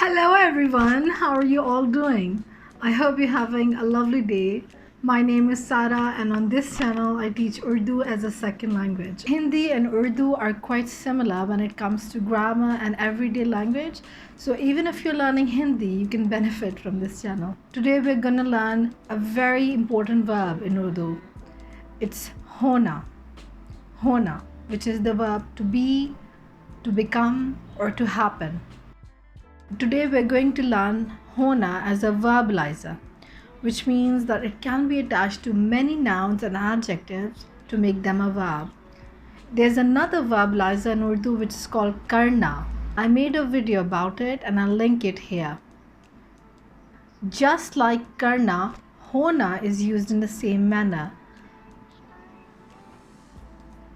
Hello everyone, how are you all doing? I hope you're having a lovely day. My name is Sara and on this channel I teach Urdu as a second language. Hindi and Urdu are quite similar when it comes to grammar and everyday language. So even if you're learning Hindi, you can benefit from this channel. Today we're gonna learn a very important verb in Urdu. It's hona. Hona, which is the verb to be, to become, or to happen. Today we're going to learn hona as a verbalizer, which means that it can be attached to many nouns and adjectives to make them a verb. There's another verbalizer in Urdu which is called karna. I made a video about it and I'll link it here. Just like karna, hona is used in the same manner.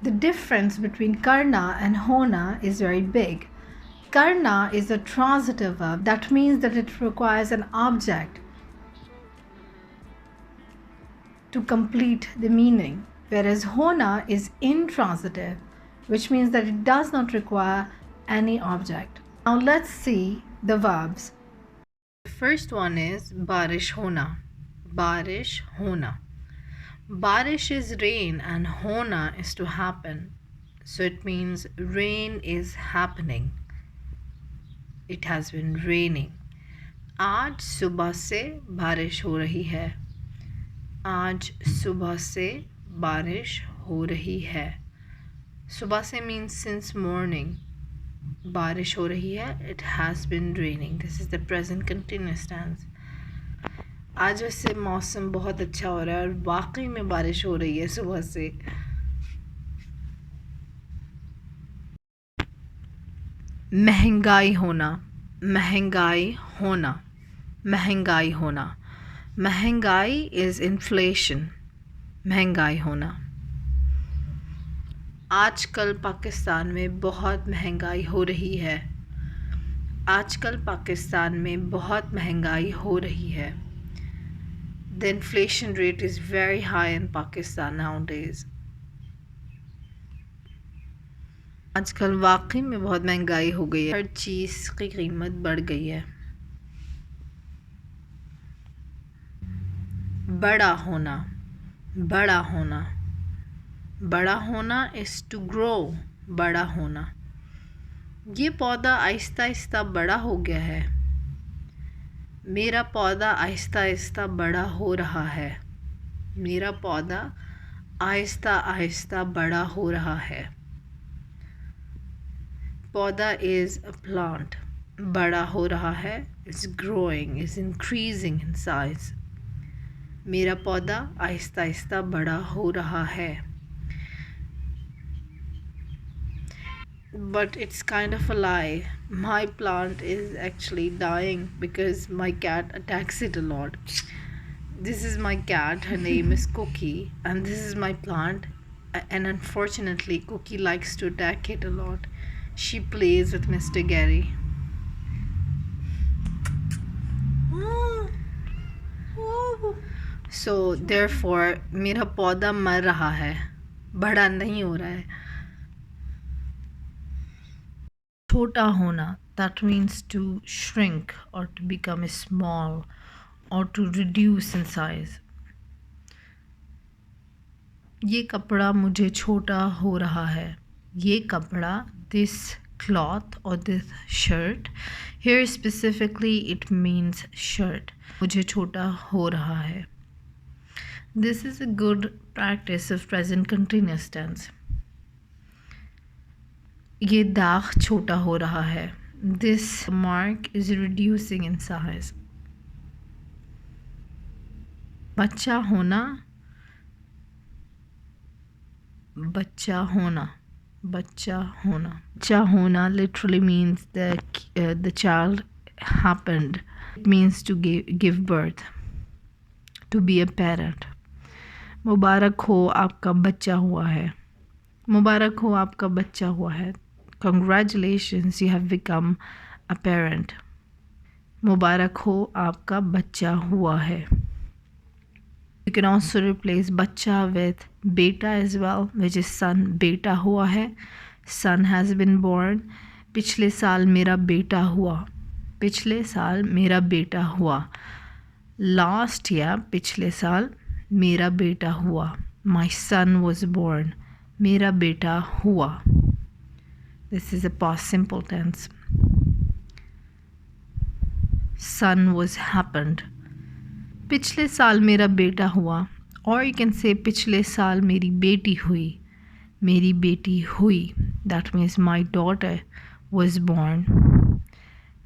The difference between karna and hona is very big. Karna is a transitive verb. That means that it requires an object to complete the meaning, whereas hona is intransitive, which means that it does not require any object. Now let's see the verbs. The first one is barish hona. Barish hona. Barish is rain and hona is to happen. So it means rain is happening. It has been raining. आज सुबह से बारिश हो रही है. आज सुबह से बारिश हो रही है. सुबह से means since morning. बारिश हो रही है. It has been raining. This is the present continuous tense. आज वैसे मौसम बहुत अच्छा हो रहा है और वाकई में बारिश हो रही है सुबह से. महंगाई होना. महंगाई होना. महंगाई होना. महंगाई इज़ इन्फ्लेशन. महंगाई होना. आजकल पाकिस्तान में बहुत महंगाई हो रही है. आजकल पाकिस्तान में बहुत महंगाई हो रही है. The inflation rate is very high in Pakistan nowadays. आजकल वाकई में बहुत महंगाई हो गई है. हर चीज़ की कीमत बढ़ गई है. बड़ा होना. बड़ा होना. बड़ा होना इज़ टू ग्रो. बड़ा होना. ये पौधा आहिस्ता आहिस्ता बड़ा हो गया है. मेरा पौधा आहिस्ता आहिस्ता बड़ा हो रहा है. मेरा पौधा आहिस्ता आहिस्ता बड़ा हो रहा है. पौधा इज़ अ प्लांट. बड़ा हो रहा है is growing, is increasing in size. मेरा पौधा आहिस्ता आहिस्ता बड़ा हो रहा है. But it's kind of a lie. My plant is actually dying because my cat attacks it a lot. This is my cat, her name is Cookie, and this is my plant, and unfortunately Cookie likes to attack it a lot. She plays with Mr. Gary. So therefore मेरा पौधा मर रहा है, बड़ा नहीं हो रहा है. छोटा होना, that means to shrink or to become small or to reduce in size. ये कपड़ा मुझे छोटा हो रहा है. ये कपड़ा, this cloth or this shirt, here specifically it means shirt. मुझे छोटा हो रहा है. This is a good practice of present continuous tense. ये दाग छोटा हो रहा है. This mark is reducing in size. बच्चा होना. बच्चा होना. बच्चा होना. बच्चा होना literally means the child happened. It means to give birth, to be a parent. मुबारक हो आपका बच्चा हुआ है. मुबारक हो आपका बच्चा हुआ है. Congratulations, you have become a parent. मुबारक हो आपका बच्चा हुआ है. You can also replace बच्चा with beta as well, which is son. बेटा हुआ है. Son has been born. पिछले साल मेरा बेटा हुआ. पिछले साल मेरा बेटा हुआ. Last year, पिछले साल मेरा बेटा हुआ. My son was born. मेरा बेटा हुआ. This is a past simple tense. Son was happened. पिछले साल मेरा बेटा हुआ. Or you can say पिछले साल मेरी बेटी हुई. मेरी बेटी हुई. That means my daughter was born.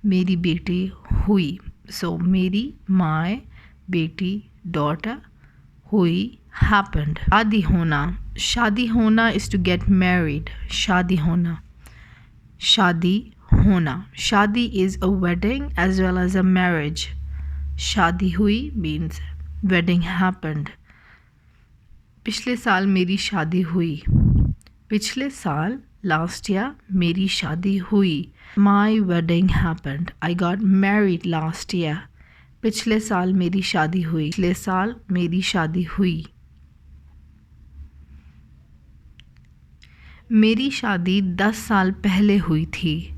मेरी बेटी हुई. So मेरी, my, बेटी, daughter, हुई, happened. शादी होना. शादी होना is to get married. शादी होना. शादी होना. शादी is a wedding as well as a marriage. शादी हुई means wedding happened. पिछले साल मेरी शादी हुई. पिछले साल last year मेरी शादी हुई. My wedding happened. I got married last year. पिछले साल मेरी शादी हुई. पिछले साल मेरी शादी हुई. मेरी शादी 10 साल पहले हुई थी.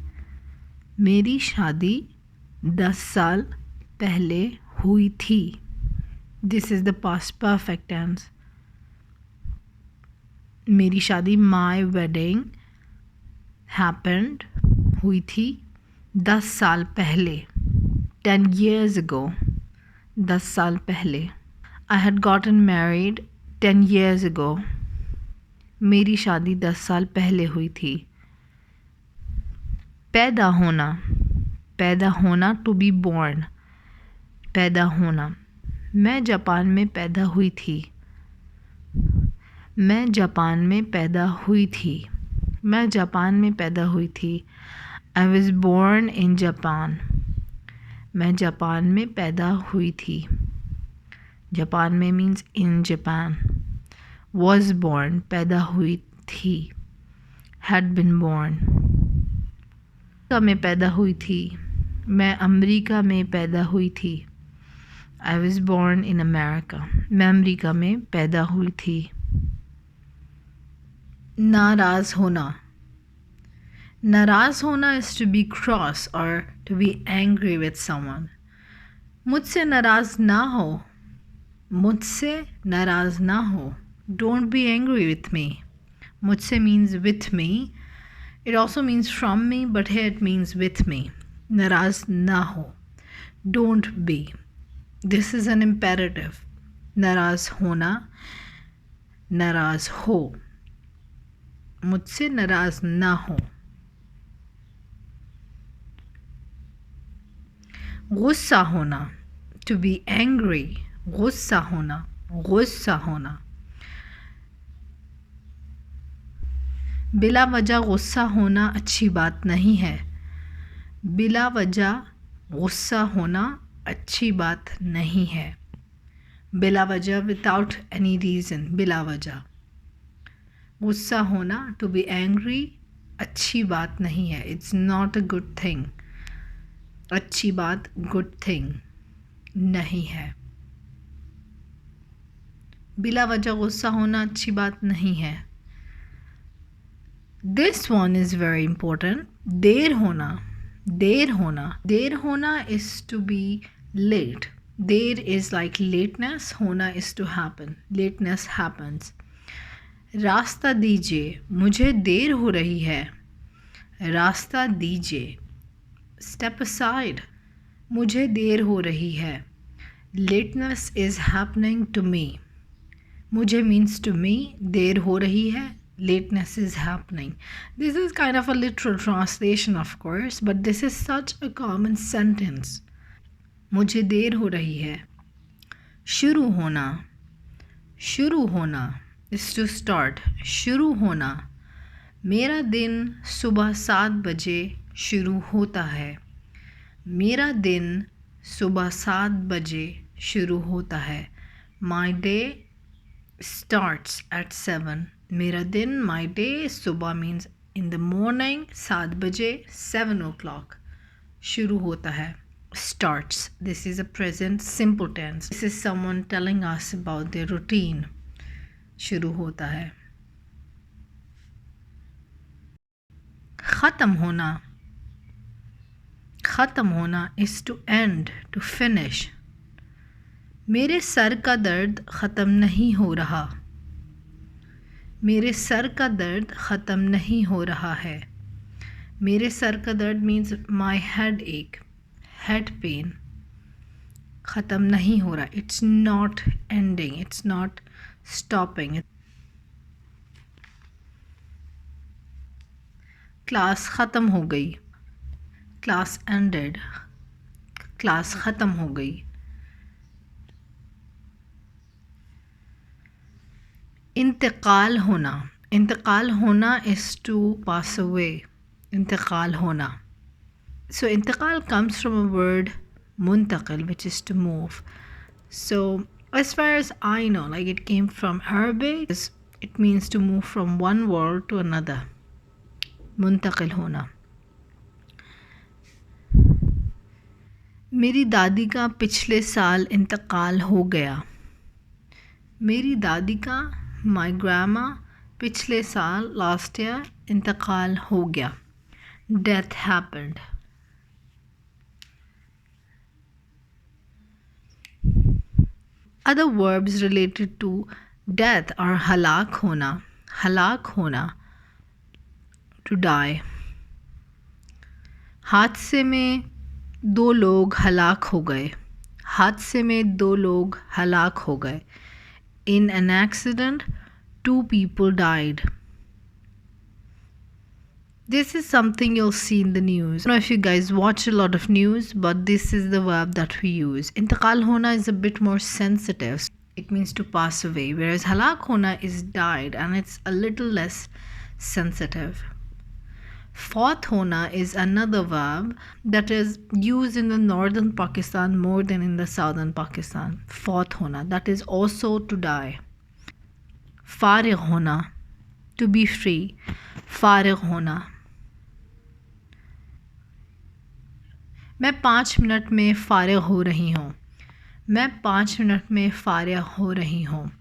मेरी शादी 10 साल पहले हुई थी. This is the past perfect tense. मेरी शादी, my wedding happened, हुई थी 10 साल पहले. 10 years ago. 10 साल पहले. I had gotten married 10 years ago. मेरी शादी 10 साल पहले हुई थी. पैदा होना. पैदा होना to be born. पैदा होना. मैं जापान में पैदा हुई थी. मैं जापान में पैदा हुई थी. मैं जापान में पैदा हुई थी. I was born in Japan. मैं जापान में पैदा हुई थी. जापान में means in Japan. Was born, पैदा हुई थी. Had been born. अमेरिका में पैदा हुई थी. मैं अमेरिका में पैदा हुई थी. I was born in America. मैं अमेरिका में पैदा हुई थी. नाराज़ होना. नाराज़ होना is to be cross or to be angry with someone. मुझसे नाराज़ ना हो. मुझसे नाराज़ ना हो. Don't be angry with me. मुझसे means with me. It also means from me, but here it means with me. नाराज़ ना हो. Don't be. This is an imperative. नाराज़ होना. नाराज़ हो. मुझसे नाराज़ ना हो. गुस्सा होना. To be angry. गुस्सा होना. गुस्सा होना. बिला वजह गुस्सा होना अच्छी बात नहीं है. बिला वजह गुस्सा होना अच्छी बात नहीं है. बिला वजह विदाउट एनी रीज़न. बिला वजह. गुस्सा होना टू बी एंग्री अच्छी बात नहीं है. It's not a good thing. अच्छी बात गुड थिंग नहीं है. बिला वजह गुस्सा होना अच्छी बात नहीं है. This one is very important. देर होना. देर होना. देर होना इज़ टू बी लेट. देर इज़ लाइक लेटनेस. होना is to happen. Lateness happens. रास्ता दीजिए. मुझे देर हो रही है. रास्ता दीजिए. Step aside. मुझे देर हो रही है. Lateness is happening to me. मुझे मीन्स टू मी. देर हो रही है. Lateness is happening. This is kind of a literal translation, of course, but this is such a common sentence. मुझे देर हो रही है. शुरू होना. शुरू होना is to start. शुरू होना. मेरा दिन सुबह 7 बजे शुरू होता है. मेरा दिन सुबह 7 बजे शुरू होता है. My day starts at 7. मेरा दिन, my day, सुबह means in the morning, 7 बजे, 7 o'clock शुरू होता है. Starts. This is a present simple tense. This is someone telling us about their routine. शुरू होता है. ख़त्म होना. ख़त्म होना is to end, to finish. मेरे सर का दर्द ख़त्म नहीं हो रहा. मेरे सर का दर्द ख़त्म नहीं हो रहा है. मेरे सर का दर्द means my headache, head pain. ख़त्म नहीं हो रहा. It's not ending. It's not stopping. Class ख़त्म हो गई. Class ended. क्लास ख़त्म हो गई. इंतकाल होना. इंतकाल होना is to pass away. इंतकाल होना. So इंतकाल comes from a word muntaqil, which is to move. So as far as I know, like it came from Arabic, it means to move from one world to another. मुंतकिल होना. मेरी दादी का पिछले साल इंतकाल हो गया. मेरी दादी का, my grandma, पिछले साल, last year, इंतकाल हो गया. Death happened. Other verbs related to death are halak hona. Halak hona, to die. हादसे में 2 लोग हलाक हो गए. हादसे में 2 लोग हलाक हो गए. In an accident, 2 people died. This is something you'll see in the news. I don't know if you guys watch a lot of news, but this is the verb that we use. Intiqal hona is a bit more sensitive. It means to pass away, whereas halak hona is died and it's a little less sensitive. Fauth hona is another verb that is used in the northern Pakistan more than in the southern Pakistan. Fauth hona, that is also to die. Farigh hona, to be free. Farigh hona. मैं 5 minute में फ़ारिग हो रही हूँ. मैं 5 minute में फ़ारिग हो रही हूँ.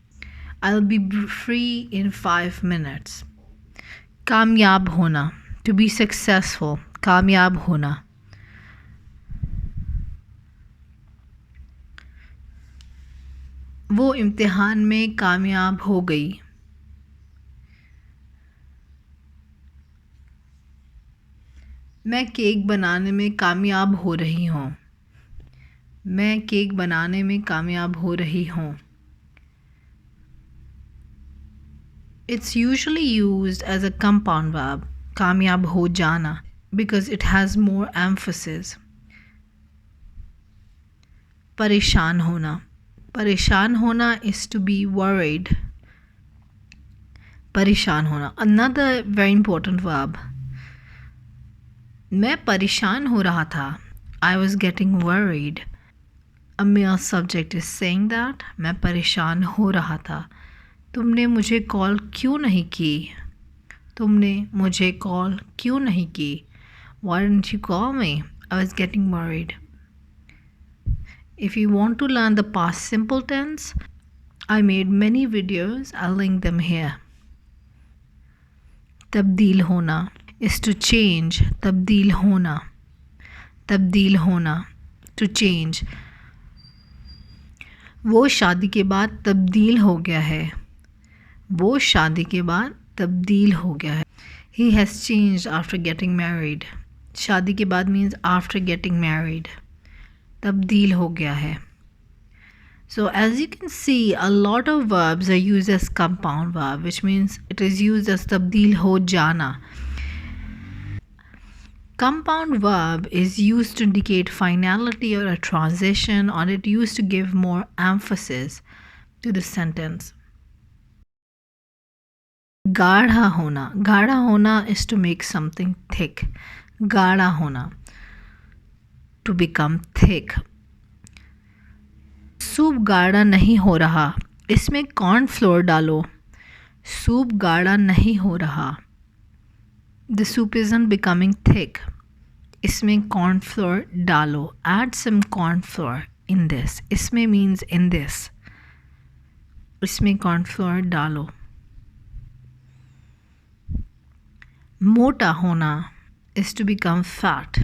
I'll be free in 5 minutes. कामयाब होना, to be successful. कामयाब होना. वो इम्तिहान में कामयाब हो गई. मैं केक बनाने में कामयाब हो रही हूँ. मैं केक बनाने में कामयाब हो रही हूँ. It's usually used as a compound verb, कामयाब हो जाना, because it has more emphasis. परेशान होना. परेशान होना is to be worried. परेशान होना. Another very important verb. मैं परेशान हो रहा था. I was getting worried. A male subject is saying that. मैं परेशान हो रहा था. तुमने मुझे कॉल क्यों नहीं की? तुमने मुझे कॉल क्यों नहीं की? Why didn't you call me? I was getting worried. If you want to learn the past simple tense, I made many videos. I'll link them here. tabdeel hona is to change. tabdeel hona. tabdeel hona, to change. वो शादी के बाद तब्दील हो गया है. वो शादी के बाद तब्दील हो गया है. He has changed after getting married. शादी के बाद means after getting married. तब्दील हो गया है. So as you can see, a lot of verbs are used as compound verb, which means it is used as tabdeel ho jana. Compound verb is used to indicate finality or a transition, or it used to give more emphasis to the sentence. Gaadha hona. Gaadha hona is to make something thick. Gaadha hona, to become thick. Soup गाढ़ा नहीं हो रहा. इसमें cornflour डालो. Soup गाढ़ा नहीं हो रहा. The soup isn't becoming thick. इसमें कॉर्नफ्लोर डालो. Add some cornflour in this. इसमें means in this. इसमें कॉर्नफ्लोर डालो. मोटा होना is to become fat.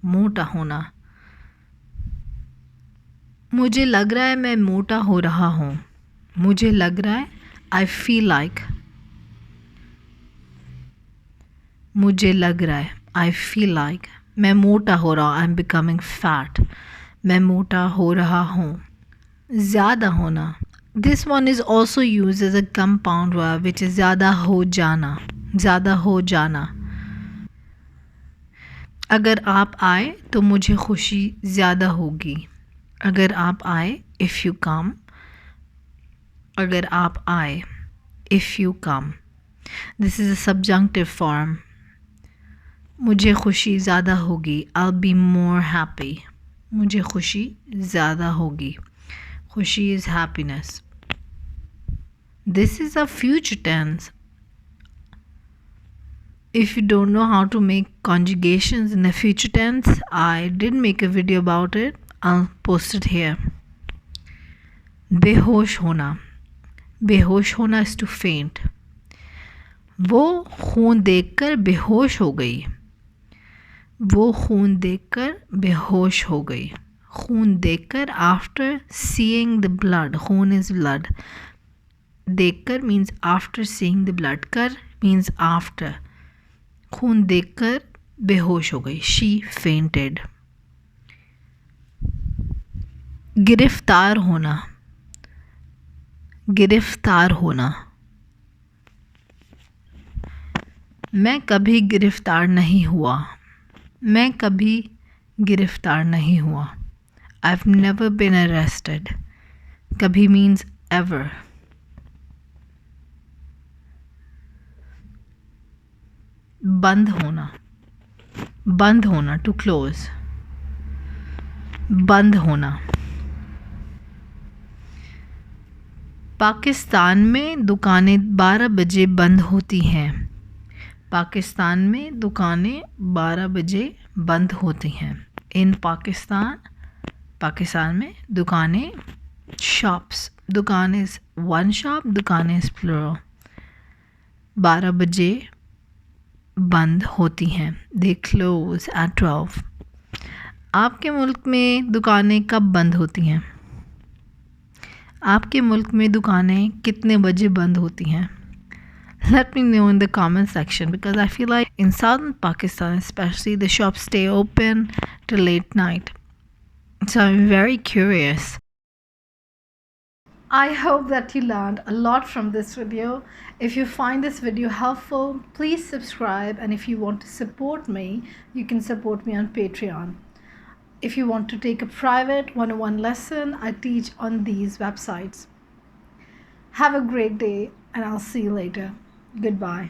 मोटा होना. मुझे लग रहा है मैं मोटा हो रहा हूँ. मुझे लग रहा है, I feel like. मुझे लग रहा है, I feel like. मैं मोटा हो रहा हूँ, I'm becoming fat. मैं मोटा हो रहा हूँ. ज़्यादा होना. This one is also used as a compound verb which is ज़्यादा हो जाना. ज़्यादा हो जाना. अगर आप आए तो मुझे खुशी ज़्यादा होगी. अगर आप आए, if you come. अगर आप आए, if you come. This is a subjunctive form. मुझे खुशी ज़्यादा होगी. I'll be more happy. मुझे खुशी ज़्यादा होगी. खुशी is happiness. This is a future tense. If you don't know how to make conjugations in the future tense, I did make a video about it. I'll post it here. बेहोश होना. बेहोश होना is to faint. वो खून देखकर बेहोश हो गई. वो खून देखकर बेहोश हो गई. खून देखकर after seeing the blood. खून is blood. देखकर means after seeing the blood. कर means after. खून देखकर बेहोश हो गई. She fainted. गिरफ्तार होना. गिरफ्तार होना. मैं कभी गिरफ्तार नहीं हुआ. मैं कभी गिरफ्तार नहीं हुआ. I've never been arrested. कभी means ever. बंद होना. बंद होना to close. बंद होना. पाकिस्तान में दुकानें 12 बजे बंद होती हैं. पाकिस्तान में दुकानें 12 बजे बंद होती हैं. इन पाकिस्तान में दुकानें shops. दुकान is one shop, दुकान is plural. 12 बजे बंद होती हैं. They close at 12. आपके मुल्क में दुकानें कब बंद होती हैं? आपके मुल्क में दुकानें कितने बजे बंद होती हैं? Let me know in the comment section because I feel like in southern Pakistan especially the shops stay open till late night. So I'm very curious. I hope that you learned a lot from this video. If you find this video helpful, please subscribe, and if you want to support me, you can support me on Patreon. If you want to take a private one-on-one lesson, I teach on these websites. Have a great day, and I'll see you later. Goodbye.